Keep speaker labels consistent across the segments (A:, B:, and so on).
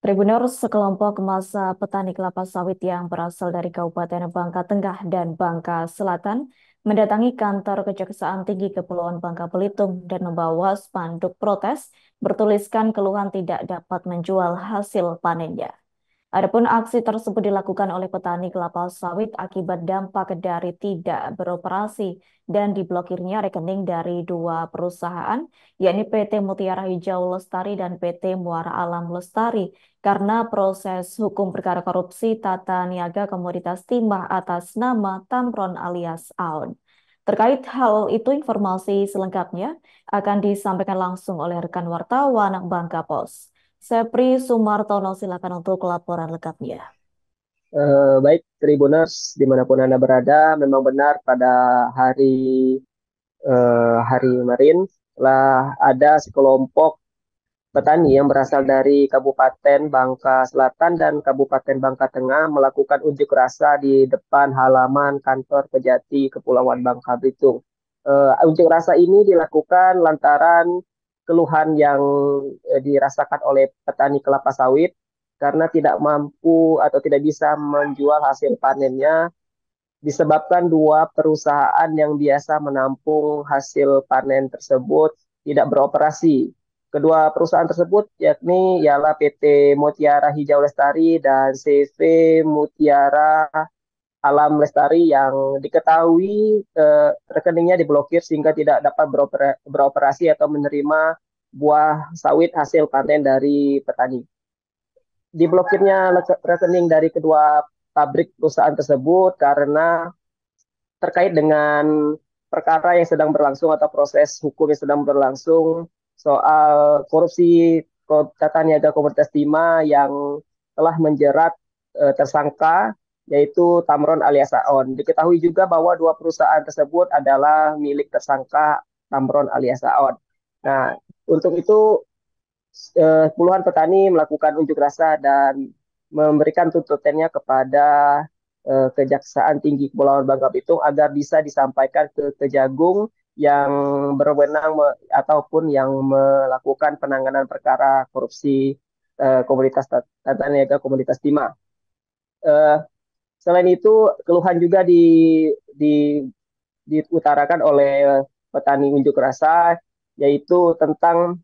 A: Tribuners, sekelompok massa petani kelapa sawit yang berasal dari Kabupaten Bangka Tengah dan Bangka Selatan mendatangi kantor Kejaksaan Tinggi Kepulauan Bangka Belitung dan membawa spanduk protes bertuliskan keluhan tidak dapat menjual hasil panennya. Adapun aksi tersebut dilakukan oleh petani kelapa sawit akibat dampak dari tidak beroperasi dan diblokirnya rekening dari dua perusahaan, yakni PT Mutiara Hijau Lestari dan PT Muara Alam Lestari, karena proses hukum perkara korupsi tata niaga komoditas timah atas nama Tamron alias Aon. Terkait hal itu, informasi selengkapnya akan disampaikan langsung oleh rekan wartawan Bangka Pos. Sepri Sumartono, silakan untuk laporan lengkapnya.
B: Baik, Tribuners, dimanapun Anda berada, memang benar pada hari hari kemarin telah ada sekelompok petani yang berasal dari Kabupaten Bangka Selatan dan Kabupaten Bangka Tengah melakukan unjuk rasa di depan halaman kantor Kejati Kepulauan Bangka Belitung. Unjuk rasa ini dilakukan lantaran keluhan yang dirasakan oleh petani kelapa sawit karena tidak mampu atau tidak bisa menjual hasil panennya disebabkan dua perusahaan yang biasa menampung hasil panen tersebut tidak beroperasi. Kedua perusahaan tersebut yakni ialah PT Mutiara Hijau Lestari dan CV Mutiara Alam Lestari yang diketahui rekeningnya diblokir sehingga tidak dapat beroperasi atau menerima buah sawit hasil panen dari petani. Diblokirnya rekening dari kedua pabrik perusahaan tersebut karena terkait dengan perkara yang sedang berlangsung atau proses hukum yang sedang berlangsung soal korupsi tata niaga komoditas timah yang telah menjerat tersangka yaitu Tamron alias Aon. Diketahui juga bahwa dua perusahaan tersebut adalah milik tersangka Tamron alias Aon. Nah, untuk itu puluhan petani melakukan unjuk rasa dan memberikan tuntutannya kepada Kejaksaan Tinggi Kepulauan Bangka Belitung agar bisa disampaikan ke Kejagung yang berwenang ataupun yang melakukan penanganan perkara korupsi komoditas tata niaga komoditas timah. Uh, Selain itu, keluhan juga di, diutarakan oleh petani unjuk rasa, yaitu tentang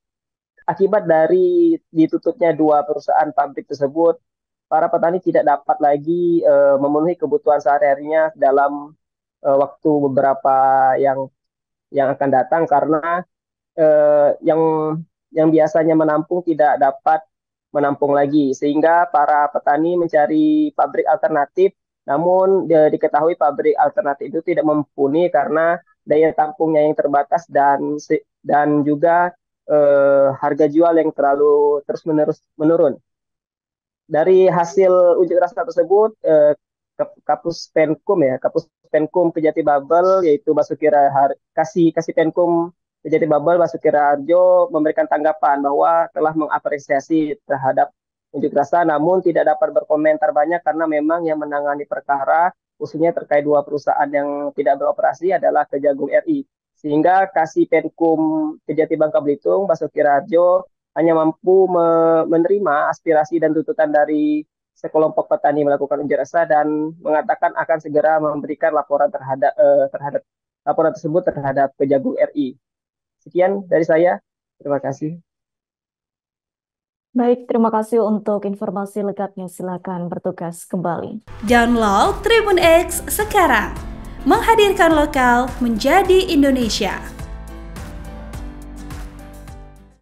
B: akibat dari ditutupnya dua perusahaan pabrik tersebut, para petani tidak dapat lagi memenuhi kebutuhan sehari-harinya dalam waktu beberapa yang yang akan datang karena yang biasanya menampung tidak dapat menampung lagi sehingga para petani mencari pabrik alternatif, namun diketahui pabrik alternatif itu tidak mumpuni karena daya tampungnya yang terbatas dan juga harga jual yang terlalu terus-menerus menurun. Dari hasil unjuk rasa tersebut, Kapus Penkum Kapus Penkum Kejati Babel yaitu Kasih Penkum Kejati Babel Basuki Raharjo memberikan tanggapan bahwa telah mengapresiasi terhadap unjuk rasa, namun tidak dapat berkomentar banyak karena memang yang menangani perkara khususnya terkait dua perusahaan yang tidak beroperasi adalah Kejagung RI. Sehingga Kasih Penkum Kejati Bangka Belitung Basuki Raharjo hanya mampu menerima aspirasi dan tuntutan dari sekelompok petani melakukan unjuk rasa dan mengatakan akan segera memberikan laporan terhadap laporan tersebut terhadap Kejagung RI. Sekian dari saya. Terima kasih.
A: Baik, terima kasih untuk informasi lengkapnya. Silakan bertugas kembali.
C: Download Tribun X sekarang. Menghadirkan lokal menjadi Indonesia.